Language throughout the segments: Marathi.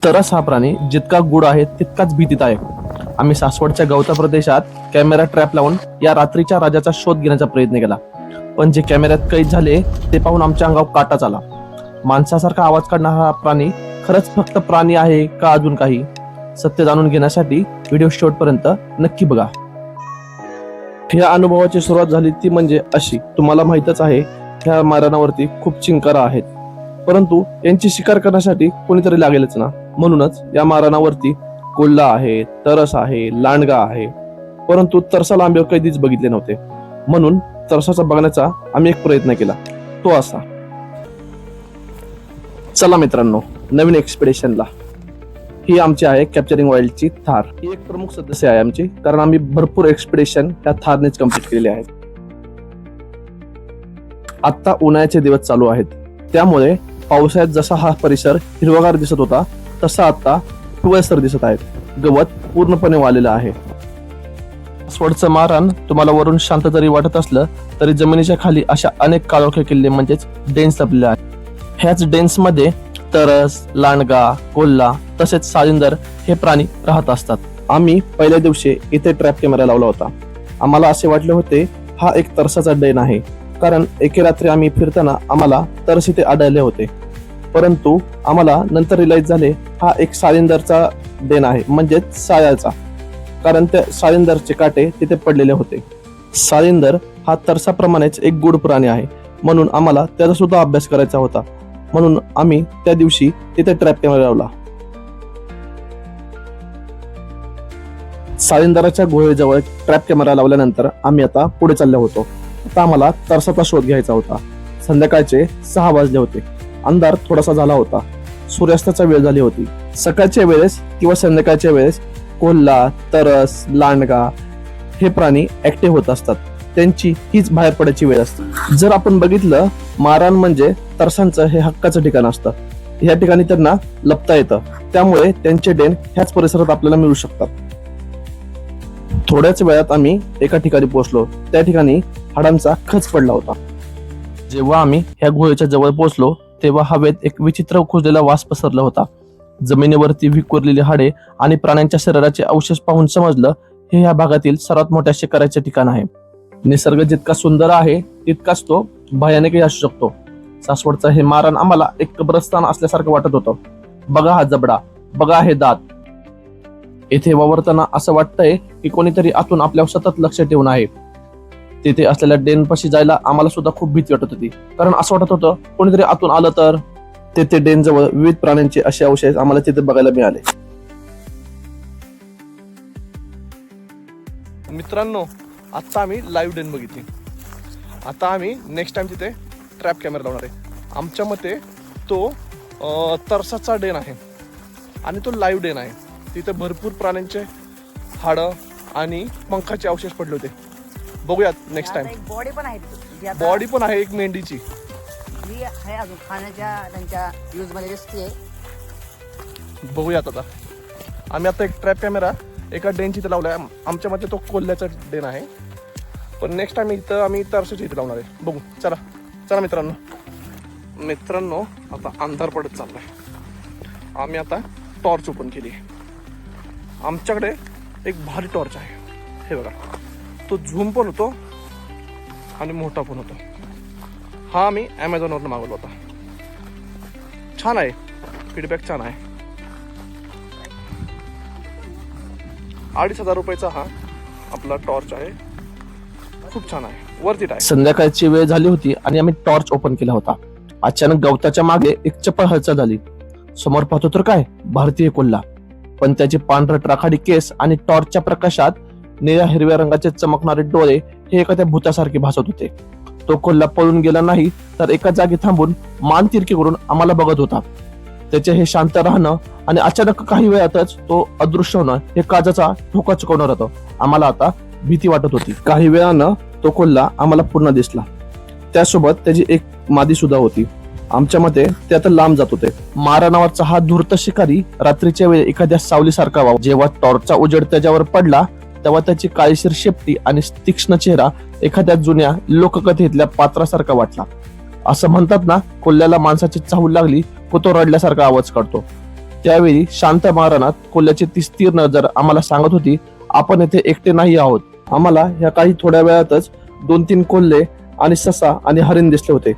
तरस हा प्राणी जितका गूढ आहे तितकाच भीतीदायक. आम्ही सासवडच्या गवता प्रदेशात कॅमेरा ट्रॅप लावून या रात्रीच्या राजाचा शोध घेण्याचा प्रयत्न केला, पण जे कॅमेऱ्यात कैद झाले ते पाहून आमच्या अंगावर काटाच आला. माणसासारखा आवाज काढणारा हा प्राणी खरंच फक्त प्राणी आहे का अजून काही? सत्य जाणून घेण्यासाठी व्हिडिओ शेवटपर्यंत नक्की बघा. ह्या अनुभवाची सुरुवात झाली ती म्हणजे अशी. तुम्हाला माहितच आहे, ह्या मारणावरती खूप चिंकारा आहेत, परंतु यांची शिकार करण्यासाठी कोणीतरी लागेलच ना. म्हणूनच या मारणावरती कोल्हा आहे, तरस आहे, लांडगा आहे, परंतु तरसाला आम्ही कधीच बघितले नव्हते. म्हणून तरसाचा बघण्याचा आम्ही एक प्रयत्न केला, तो असा. चला मित्रांनो, नवीन एक्सपिडिशनला. ही आमची आहे कॅप्चरिंग वाईल्डची थार. ही एक प्रमुख सदस्य आहे आमची, कारण आम्ही भरपूर एक्सपिडिशन त्या थारनेच कम्प्लीट केलेले आहेत. आता उन्हाळ्याचे दिवस चालू आहेत, त्यामुळे पावसाळ्यात जसा हा परिसर हिरवागार दिसत होता तसा आता पिवळसर दिसत आहेत. गवत पूर्णपणे वाळलेलं आहे. सासवडचं मारण तुम्हाला वरून शांत जरी वाटत असलं तरी जमिनीच्या खाली अशा अनेक काळोखे किल्ले म्हणजेच डेन्स लपलेले आहेत. ह्याच डेन्स मध्ये तरस, लांडगा, कोल्हा तसेच साळींदर हे प्राणी राहत असतात. आम्ही पहिल्या दिवशी इथे ट्रॅप कॅमेरा लावला होता. आम्हाला असे वाटले होते हा एक तरसाचा डेन आहे, कारण एके रात्री आम्ही फिरताना आम्हाला तरस इथे आढळले होते, परंतु आम्हाला नंतर रिअलाइज झाले हा एक साळींदरचा डेन आहे, म्हणजेच साळ्याचा, कारण त्या साळींदरचे काटे तिथे पडलेले होते. साळींदर हा तरसाप्रमाणेच एक गूढ प्राणी आहे, म्हणून आम्हाला त्याचा सुद्धा अभ्यास करायचा होता. म्हणून आम्ही त्या दिवशी तिथे ट्रॅप कॅमेरा लावला. साळींदराच्या गुहेजवळ ट्रॅप कॅमेरा लावल्यानंतर आम्ही आता पुढे चाललो होतो. आता आम्हाला तरसाचा शोध घ्यायचा होता. संध्याकाळचे 6 वाजले होते. अंधार थोडासा झाला होता. सूर्यास्ताचा वेळ झाली होती. सकाळच्या वेळेस किंवा संध्याकाळच्या वेळेस कोल्हा, तरस, लांडगा हे प्राणी ऍक्टिव्ह होत असतात. त्यांची हीच बाहेर पडायची वेळ असते. जर आपण बघितलं, मारण म्हणजे तरसांचं हे हक्काचं ठिकाण असतं. ह्या ठिकाणी त्यांना लपता येतं, त्यामुळे त्यांचे डेन ह्याच परिसरात आपल्याला मिळू शकतात. थोड्याच वेळात आम्ही एका ठिकाणी पोहोचलो. त्या ठिकाणी हाडांचा खच पडला होता. जेव्हा आम्ही ह्या गुहेच्या जवळ पोहोचलो तेव्हा हवेत एक विचित्र खुजलेला वास पसरला होता. जमिनीवरती विखुरलेली हाडे आणि प्राण्यांच्या शरीराचे अवशेष पाहून समजलं हे ह्या भागातील सर्वात मोठ्या शिकाराचे ठिकाण आहे. निसर्ग जितका सुंदर आहे तितकाच तो भयानकही असू शकतो. सासवडचं हे मारण आम्हाला एक कब्रस्तान असल्यासारखं वाटत होतं. बघा हा जबडा, बघा हे दात. येथे वावरताना असं वाटतंय की कोणीतरी आतून आपल्यावर सतत लक्ष ठेवून आहे. तिथे असलेल्या डेनपाशी जायला आम्हाला सुद्धा खूप भीती वाटत होती, कारण असं वाटत होतं कोणीतरी आतून आलं तर. तेथे डेन जवळ विविध प्राण्यांचे असे अवशेष आम्हाला तिथे बघायला मिळाले. मित्रांनो, आता आम्ही लाईव्ह डेन बघितली. आता आम्ही नेक्स्ट टाइम तिथे ट्रॅप कॅमेरा लावणार आहे. आमच्या मते तो तरसाचा डेन आहे आणि तो लाईव्ह डेन आहे. तिथे भरपूर प्राण्यांचे हाडं आणि पंखाचे अवशेष पडले होते. बघूयात नेक्स्ट टाइम. बॉडी पण आहे, बॉडी पण आहे एक मेंढीची. जी आहे अजून खाण्याच्या त्यांच्या यूज मध्ये दिसते. बघूयात आता. आम्ही आता एक ट्रॅप कॅमेरा एका डेनची इथे लावलाय. आमच्या मते तो कोल्ह्याचा डेन आहे, पण नेक्स्ट टाइम इथं आम्ही तरसाच्या इथे लावणार आहे. बघू. चला चला मित्रांनो, आता अंधार पडत चाललाय. आम्ही आता टॉर्च ओपन केली. आमच्याकडे एक भारी टॉर्च आहे. हे बघा, तो झूम पण होतो आणि मोठा पण होतो. हा आम्ही ॲमेझॉनवरून मागवला होता. छान आहे, फीडबॅक छान आहे. 2,500 रुपयाचा हा आपला टॉर्च आहे. खूप छान आहे, वरती आहे. संध्याकाळची वेळ झाली होती आणि आम्ही टॉर्च ओपन केला होता. अचानक गवताच्या मागे एक चपळ हालचाल झाली. समोर पाहतो तर काय, भारतीय कोल्हा, पण त्याचे पांढरट राखाडी केस आणि टॉर्चच्या प्रकाशात निळ्या हिरव्या रंगाचे चमकणारे डोळे हे एखाद्या भूतासारखे भासत होते. तो कोल्हा पळून गेला नाही तर एका जागी थांबून मान तिरकी करून आम्हाला बघत होता. त्याचे हे शांत राहणं आणि अचानक काही वेळातच तो अदृश्य होणं हे काजाचा ठोका चुकवणार होतं. आम्हाला आता भीती वाटत होती. काही वेळानं तो कोल्हा आम्हाला पुन्हा दिसला. त्यासोबत त्याची एक मादी सुद्धा होती. आमच्या मते ते आता लांब जात होते. मारा नावाचा हा धूर्त शिकारी रात्रीच्या वेळी एखाद्या सावलीसारखा वाव. जेव्हा टॉर्चचा उजेड त्याच्यावर पडला तेव्हा त्याची काळीशीर शेपटी आणि तीक्ष्ण चेहरा एखाद्या जुन्या लोककथेतल्या पात्रासारखा वाटला. असं म्हणतात ना, कोल्ह्याला माणसाची चाहूल लागली को तो रडल्यासारखा आवाज काढतो. त्यावेळी शांत मारणात कोल्ह्याची ती स्थिर नजर आम्हाला सांगत होती, आपण येथे एकटे नाही आहोत. आम्हाला ह्या काही थोड्या वेळातच 2-3 कोल्हे आणि ससा आणि हरिण दिसले होते,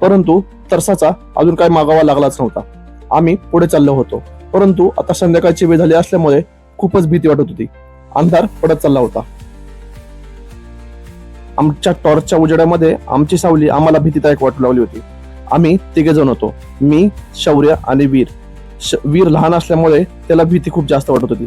परंतु तरसाचा अजून काही मागावा लागलाच नव्हता. आम्ही पुढे चाललो होतो, परंतु आता संध्याकाळची वेळ झाली असल्यामुळे खूपच भीती वाटत होती. अंधार पडत चालला होता. आमच्या टॉर्चच्या उजेडामध्ये आमची सावली आम्हाला भीतीदायक वाटू लागली होती. आम्ही 3 जण होतो, मी, शौर्य आणि वीर. वीर लहान असल्यामुळे त्याला भीती खूप जास्त वाटत होती.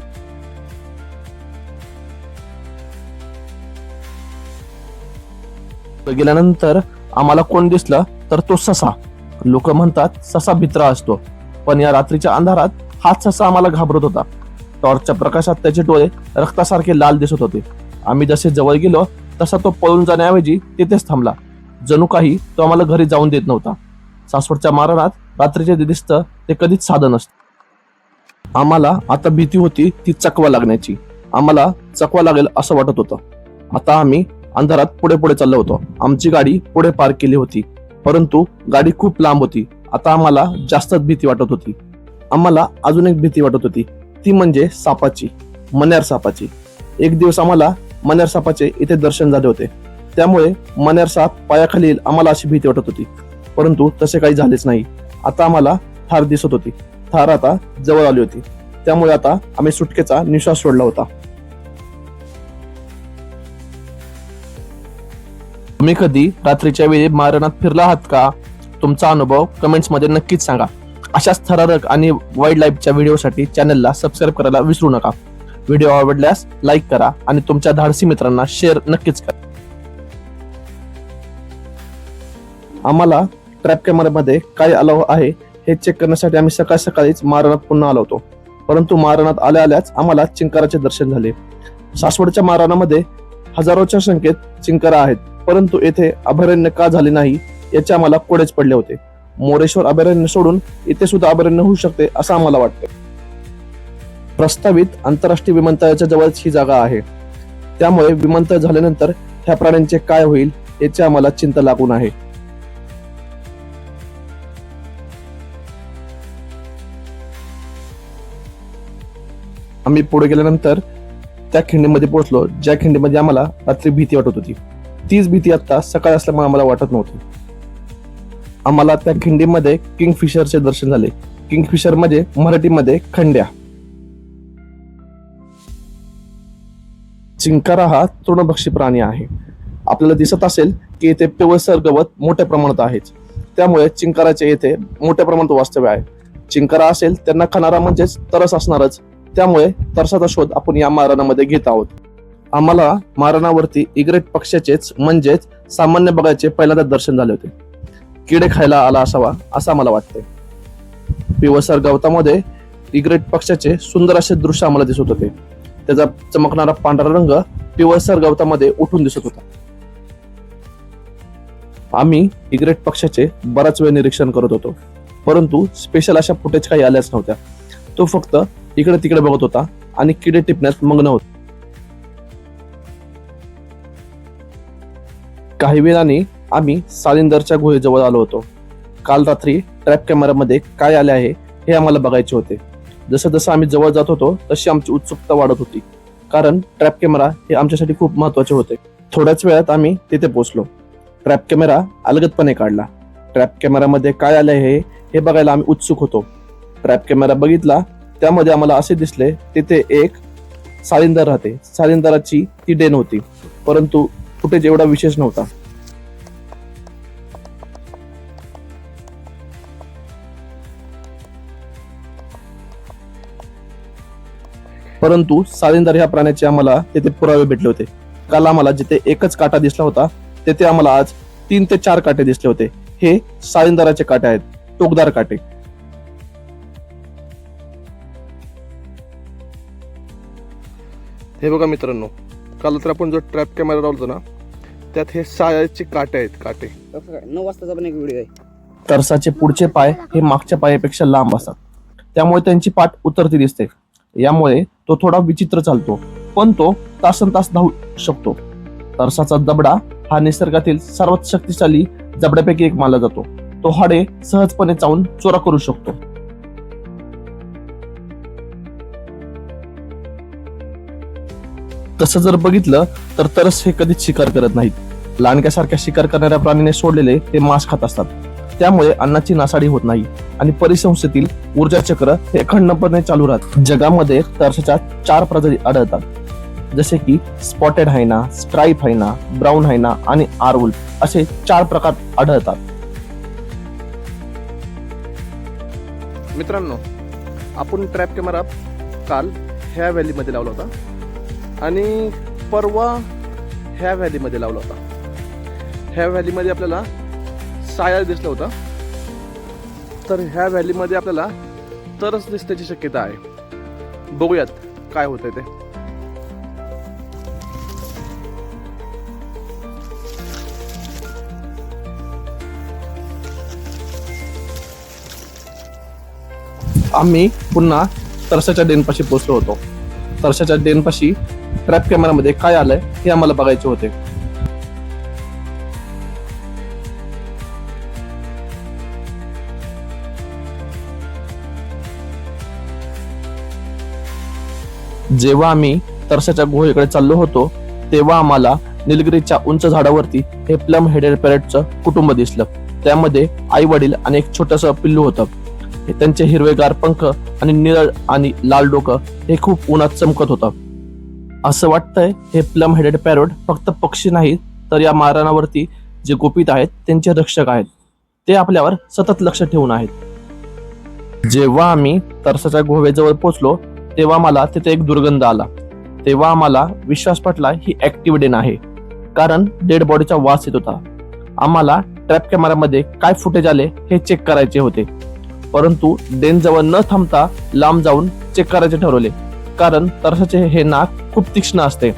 गेल्यानंतर आम्हाला कोण दिसलं तर तो ससा. लोक म्हणतात ससा भित्रा असतो, पण या रात्रीच्या अंधारात हाच ससा आम्हाला घाबरत होता. टॉर्चच्या प्रकाशात त्याचे डोळे रक्तासारखे लाल दिसत होते. आम्ही जसे जवळ गेलो तसा तो पळून जाण्याऐवजी तिथेच थांबला, जणू काही तो आम्हाला घरी जाऊन देत नव्हता. सासवडच्या मारणात रात्रीचे दिसतं ते कधीच साधं नसतं. आम्हाला आता भीती होती ती चकवा लागण्याची. आम्हाला चकवा लागेल असं वाटत होतं. आता आम्ही अंधारात पुढे पुढे चाललो होतो. आमची गाडी पुढे पार्क केली होती, परंतु गाडी खूप लांब होती. आता आम्हाला जास्तच भीती वाटत होती. आम्हाला अजून एक भीती वाटत होती, ती म्हणजे सापाची, मण्यार सापाची. एक दिवस आम्हाला मण्यार सापाचे इथे दर्शन झाले होते, त्यामुळे मण्यार साप पायाखाली येईल आम्हाला अशी भीती वाटत होती, परंतु तसे काही झालेच नाही. आता आम्हाला थार दिसत होती. थार आता जवळ आली होती, त्यामुळे आता आम्ही सुटकेचा निश्वास सोडला होता. तुम्ही कधी रात्रीच्या वेळी मारणात फिरला आहात का? तुमचा अनुभव कमेंट्स मध्ये नक्कीच सांगा. अशाच थरारक आणि वाईल्ड लाईफच्या व्हिडिओसाठी चॅनलला सबस्क्राईब करायला विसरू नका. व्हिडिओ आवडल्यास लाईक करा आणि तुमच्या धाडसी मित्रांना शेअर नक्कीच करा. आम्हाला ट्रॅप कॅमेरामध्ये काय अलाव आहे हे चेक करण्यासाठी आम्ही सकाळीच मारणात पुन्हा आलो होतो, परंतु मारणात आल्याच आम्हाला चिंकाराचे दर्शन झाले. सासवडच्या मारणामध्ये हजारोच्या संख्येत चिंकारा आहेत, परंतु येथे अभयारण्य का झाले नाही याचे आम्हाला कोडेच पडले होते. मोरेश्वर अभयारण्य सोडून इथे सुद्धा अभयारण्य होऊ शकते असं आम्हाला वाटतं. प्रस्तावित आंतरराष्ट्रीय विमानतळाच्या जवळच ही जागा आहे, त्यामुळे विमानतळ झाल्यानंतर ह्या प्राण्यांचे काय होईल याची आम्हाला चिंता लागून आहे. आम्ही पुढे गेल्यानंतर त्या खिंडीमध्ये पोहोचलो, ज्या खिंडीमध्ये आम्हाला रात्री भीती वाटत होती. तीच भीती आता सकाळ असल्यामुळे आम्हाला वाटत नव्हती. आम्हाला त्या खिंडीमध्ये किंगफिशरचे दर्शन झाले. किंगफिशर म्हणजे मराठीमध्ये खंड्या. चिंकारा हा तृणभक्षी प्राणी आहे. आपल्याला दिसत असेल की येथे पिवळसर गवत मोठ्या प्रमाणात आहे, त्यामुळे चिंकाराचे येथे मोठ्या प्रमाणात वास्तव्य आहे. चिंकारा असेल त्यांना खाणारा म्हणजेच तरस असणारच, त्यामुळे तरसाचा शोध आपण या मारणामध्ये घेत आहोत. आम्हाला मारणावरती इग्रेट पक्ष्याचेच म्हणजेच सामान्य बघायचे पहिल्यांदा दर्शन झाले होते. किडे खायला आला असावा असं आम्हाला वाटते. पिवळसर गवतामध्ये इग्रेट पक्ष्याचे सुंदर असे दृश्य आम्हाला दिसत होते. त्याचा चमकणारा पांढरा रंग पिवळसर गवतामध्ये उठून दिसत होता. आम्ही इग्रेट पक्ष्याचे बराच वेळ निरीक्षण करत होतो, परंतु स्पेशल अशा फुटेज काही आल्याच नव्हत्या. तो फक्त इकडे तिकडे बघत होता आणि किडे टिपण्यात मग्न होता. काही वेळाने आम्ही सालिंदरच्या गुहेजवळ आलो होतो. काल रात्री ट्रॅप कॅमेरामध्ये काय आले आहे हे आम्हाला बघायचे होते. जसं जसं आम्ही जवळ जात होतो तशी आमची उत्सुकता वाढत होती, कारण ट्रॅप कॅमेरा हे आमच्यासाठी खूप महत्वाचे होते. थोड्याच वेळात आम्ही तिथे पोहोचलो. ट्रॅप कॅमेरा अलगदपणे काढला. ट्रॅप कॅमेरामध्ये काय आले आहे हे बघायला आम्ही उत्सुक होतो. ट्रॅप कॅमेरा बघितला, त्यामध्ये आम्हाला असे दिसले तिथे एक सालिंदर राहते. सालिंदराची ती डेन होती, परंतु फुटेज एवढा विशेष नव्हता. परंतु सालिंदर ह्या प्राण्याचे आम्हाला तिथे पुरावे भेटले होते. काल आम्हाला जिथे एकच काटा दिसला होता तिथे आम्हाला आज 3 ते 4 काटे दिसले होते. हे सालिंदराचे काटे आहेत, टोकदार काटे. हे बघा मित्रांनो, काल तर आपण जो ट्रॅप कॅमेरा लावला ना त्यात हे सायाचे काटे आहेत. काटे 9 वाजताचा पण एक व्हिडिओ आहे. तरसाचे पुढचे पाय हे मागच्या पायापेक्षा लांब असतात, त्यामुळे त्यांची पाठ उतरती दिसते. यामुळे तो थोडा विचित्र चालतो, पण तो तासनतास धावू शकतो. तरसाचा जबडा हा निसर्गातील सर्वात शक्तिशाली जबड्यापैकी एक मानला जातो. तो हाडे सहजपणे चावून चोरा करू शकतो. तसं जर बघितलं तर तरस हे कधीच शिकार करत नाहीत. लांडग्यासारख्या शिकार करणाऱ्या प्राणीने सोडलेले ते मांस खात असतात. त्यामुळे अन्नाची नासाडी होत नाही आणि परिसंस्थेतील ऊर्जा चक्र हे अखंडपणे चालू राहते. जगामध्ये तरसाच्या 4 प्रजाती आढळतात, जसे की स्पॉटेड हायना, स्ट्राईप हायना, ब्राऊन हायना आणि आरवुल्फ असे 4 प्रकार आढळतात. मित्रांनो, आपण ट्रॅप कॅमेरा काल ह्या व्हॅलीमध्ये लावला होता आणि परवा ह्या व्हॅलीमध्ये लावला होता. ह्या व्हॅलीमध्ये आपल्याला सायाळ दिसलं होतं, तर ह्या व्हॅलीमध्ये आपल्याला तरस दिसण्याची शक्यता आहे. बघूयात काय होतंय ते. आम्ही पुन्हा तरसाच्या डेनपाशी पोहोचलो होतो. तरसाच्या डेनपाशी ट्रॅप कॅमेरामध्ये काय आलंय हे आम्हाला बघायचे होते. जेव्हा आम्ही तरसाच्या गुहेकडे चाललो होतो तेव्हा आम्हाला निलगिरीच्या उंच झाडावरती हे प्लम हेडेड पॅरेटचं कुटुंब दिसलं. त्यामध्ये आई वडील आणि एक छोटस पिल्लू होतं. त्यांचे हिरवेगार पंख आणि निळं आणि लाल डोकं हे खूप उन्हात चमकत होतं. असं वाटतंय हे प्लम हेडेड पॅरोट फक्त पक्षी नाहीत, तर या मारणावरती जे गोपित आहेत त्यांचे रक्षक आहेत. ते आपल्यावर सतत लक्ष ठेवून आहेत. जेव्हा आम्ही तरसाच्या गुहेजवळ पोहोचलो तेव्हा मला तिथे एक दुर्गंध आला. तेव्हा आम्हाला विश्वास पटला ही ऍक्टिव्ह डेन आहे, कारण डेड बॉडीचा वास येत होता. आम्हाला ट्रॅप कॅमेरामध्ये काय फुटेज आले हे चेक करायचे होते, परंतु डेन जवळ न थांबता लांब जाऊन चेक करायचे ठरवले, कारण तरसाचे हे नाक खूप तीक्ष्ण असते.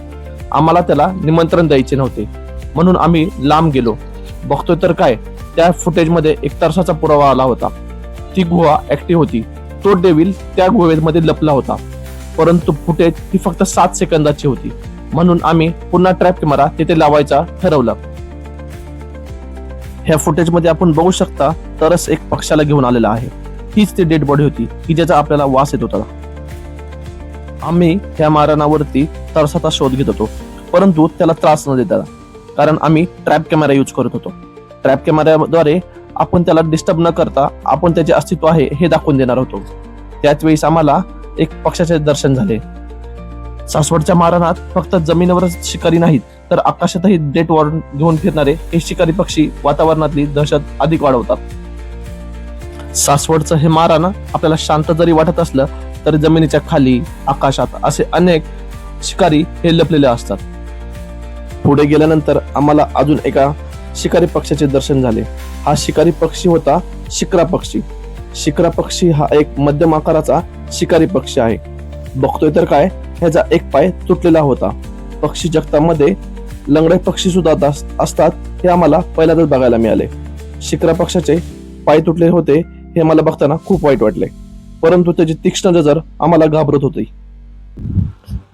आम्हाला त्याला निमंत्रण द्यायचे नव्हते, म्हणून आम्ही लांब गेलो. बघतोय तर काय, त्या फुटेजमध्ये एक तरसाचा पुरावा आला होता. ती गुहा ऍक्टिव्ह होती. तो डेव्हिल त्या गुहेमध्ये लपला होता, परंतु फुटेज ही फक्त 7 सेकंदाची होती, म्हणून आम्ही पुन्हा ट्रॅप कॅमेरा तिथे लावायचा ठरवलं. ह्या फुटेजमध्ये आपण बघू शकता तरस एक पक्षाला घेऊन आलेला आहे. हीच ती डेड बॉडी होती की ज्याचा आपल्याला वास येत होता. आम्ही ह्या मारणावरती तरसाचा शोध घेत होतो, परंतु त्याला त्रास न देता, कारण आम्ही ट्रॅप कॅमेरा यूज करत होतो. ट्रॅप कॅमेराद्वारे आपण त्याला डिस्टर्ब न करता आपण त्याचे अस्तित्व आहे हे दाखवून देणार होतो. त्याच वेळेस आम्हाला एक पक्षाचे दर्शन झाले. सासवडच्या मारणात फक्त जमिनीवरच शिकारी नाहीत, तर आकाशातही डेट वॉर्न घेऊन फिरणारे हे शिकारी पक्षी वातावरणातली दहशत अधिक वाढवतात. सासवडचं हे मारण आपल्याला शांत जरी वाटत असलं तरी जमिनीच्या खाली, आकाशात असे अनेक शिकारी हे लपलेले असतात. पुढे गेल्यानंतर आम्हाला अजून एका शिकारी पक्षाचे दर्शन झाले. हा शिकारी पक्षी होता शिक्रा पक्षी. शिक्रा पक्षी हा एक मध्यम आकाराचा शिकारी पक्षी आहे. बघतोय तर काय, ह्याचा एक पाय तुटलेला होता. पक्षी जगतामध्ये लंगडे पक्षी सुद्धा असतात हे आम्हाला पहिल्यांदाच बघायला मिळाले. शिक्रा पक्षाचे पाय तुटले होते हे मला बघताना खूप वाईट वाटले, परंतु त्याची तीक्ष्ण नजर आम्हाला घाबरत होती.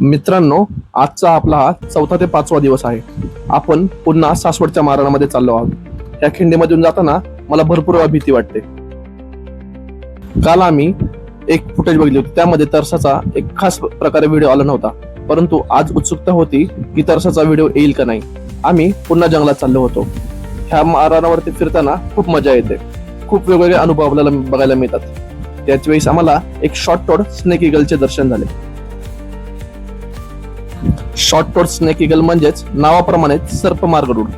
मित्रांनो, आजचा आपला हा 4था ते 5वा दिवस आहे. आपण पुन्हा सासवडच्या मारणामध्ये चाललो आहोत. या खिंडीमधून जाताना मला भरपूर भीती वाटते. काल आम्ही एक फुटेज बघितली होती, त्यामध्ये तरसाचा एक खास प्रकारे व्हिडिओ आला नव्हता, परंतु आज उत्सुकता होती की तरसाचा व्हिडिओ येईल का नाही. आम्ही पुन्हा जंगलात चाललो होतो. ह्या मारणावरती फिरताना खूप मजा येते. खूप वेगवेगळे अनुभव आपल्याला बघायला मिळतात. त्याच वेळेस आम्हाला एक शॉर्ट टोड स्नेक इगलचे दर्शन झाले. शॉर्ट टोड स्नेक इगल म्हणजेच नावाप्रमाणेच सर्पमार गरुड.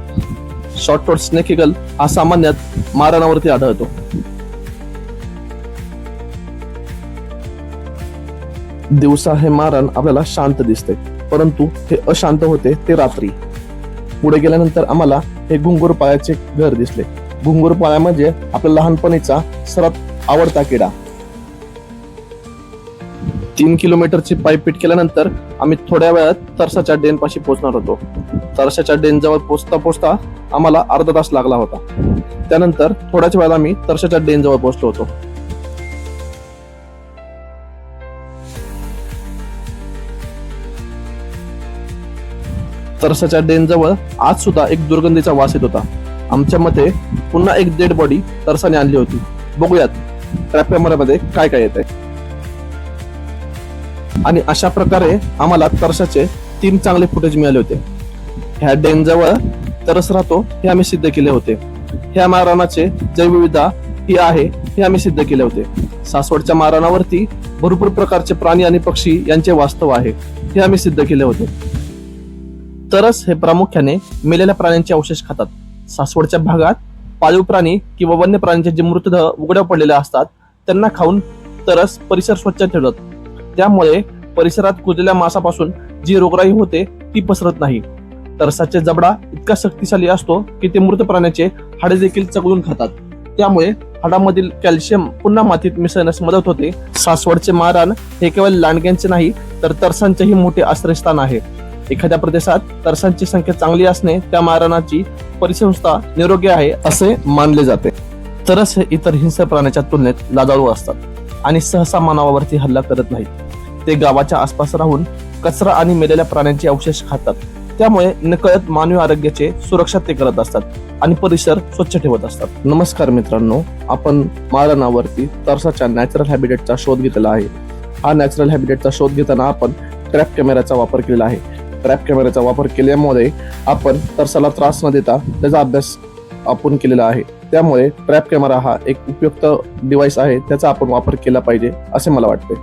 शॉर्ट टोड स्नेक इगल हा सामान्यत मारणावरती आढळतो. दिवसा हे मारण आपल्याला शांत दिसते, परंतु हे अशांत होते ते रात्री. पुढे गेल्यानंतर आम्हाला हे घुंगूर पाळ्याचे घर दिसले. घुंगूर पाळ्या म्हणजे आपल्या लहानपणीचा सर्वात आवडता किडा. 3 किलोमीटरची पायपीट केल्यानंतर आम्ही थोड्या वेळात तरसाच्या डेन पाशी पोहोचणार होतो. तरसाच्या डेन जवळ पोहोचता आम्हाला अर्धा तास लागला होता. त्यानंतर थोड्याच वेळात आम्ही तरसाच्या डेन जवळ पोहोचलो होतो. तरसाच्या डेन जवळ आज सुद्धा एक दुर्गंधीचा वास येत होता. आमच्या मते पुन्हा एक डेड बॉडी तरसाने आणली होती. बघूयात ट्रॅप कॅमेरामध्ये काय काय येतंय. आणि अशा प्रकारे आम्हाला तरसाचे 3 चांगले फुटेज मिळाले होते. ह्या डेनजवळ तरस राहतो हे आम्ही सिद्ध केले होते. ह्या मारणाचे जैवविविधता ही आहे हे आम्ही सिद्ध केले होते. सासवडच्या मारणावरती भरपूर प्रकारचे प्राणी आणि पक्षी यांचे वास्तव आहे हे आम्ही सिद्ध केले होते. तरस हे प्रामुख्याने मेलेल्या प्राण्यांचे अवशेष खातात. सासवडच्या भागात पाळीव प्राणी किंवा वन्य प्राण्यांचे जे मृतदेह उघड्या पडलेले असतात त्यांना खाऊन तरस परिसर स्वच्छ ठेवतात. त्यामुळे परिसरात कुजलेल्या मांसापासून जी रोगराई होते ती पसरत नाही. तरसाचे जबडा इतका शक्तिशाली असतो की ते मृत प्राण्याचे हाडे देखील चघळून खातात. त्यामुळे हाडामधील कॅल्शियम पुन्हा मातीत मिसळण्यास मदत होते. सासवडचे मारण हे केवळ लांडग्यांचे नाही तर तरसांचेही मोठे आश्रयस्थान आहे. एखाद्या प्रदेशात तरसांची संख्या चांगली असणे त्या मारणाची परिसंस्था निरोगी आहे असे मानले जाते. तरस हे इतर हिंस्र प्राण्याच्या तुलनेत लाजाळू असतात आणि सहसा मानवावरती हल्ला करत नाहीत. ते गावाच्या आसपास राहून कचरा आणि मेलेल्या प्राण्यांचे अवशेष खातात. त्यामुळे नकळत मानवी आरोग्याचे सुरक्षा ते करत असतात आणि परिसर स्वच्छ ठेवत असतात. नमस्कार मित्रांनो, आपण मारणावरती तरसाच्या नॅचरल हॅबिटेटचा शोध घेतलेला आहे. हा नॅचरल हॅबिटेटचा शोध घेताना आपण ट्रॅप कॅमेराचा वापर केलेला आहे. ट्रॅप कॅमेराचा वापर केल्यामुळे आपण तरसाला त्रास न देता त्याचा अभ्यास आपण केलेला आहे. त्यामुळे ट्रॅप कॅमेरा हा एक उपयुक्त डिव्हाइस आहे, त्याचा आपण वापर केला पाहिजे असे मला वाटते.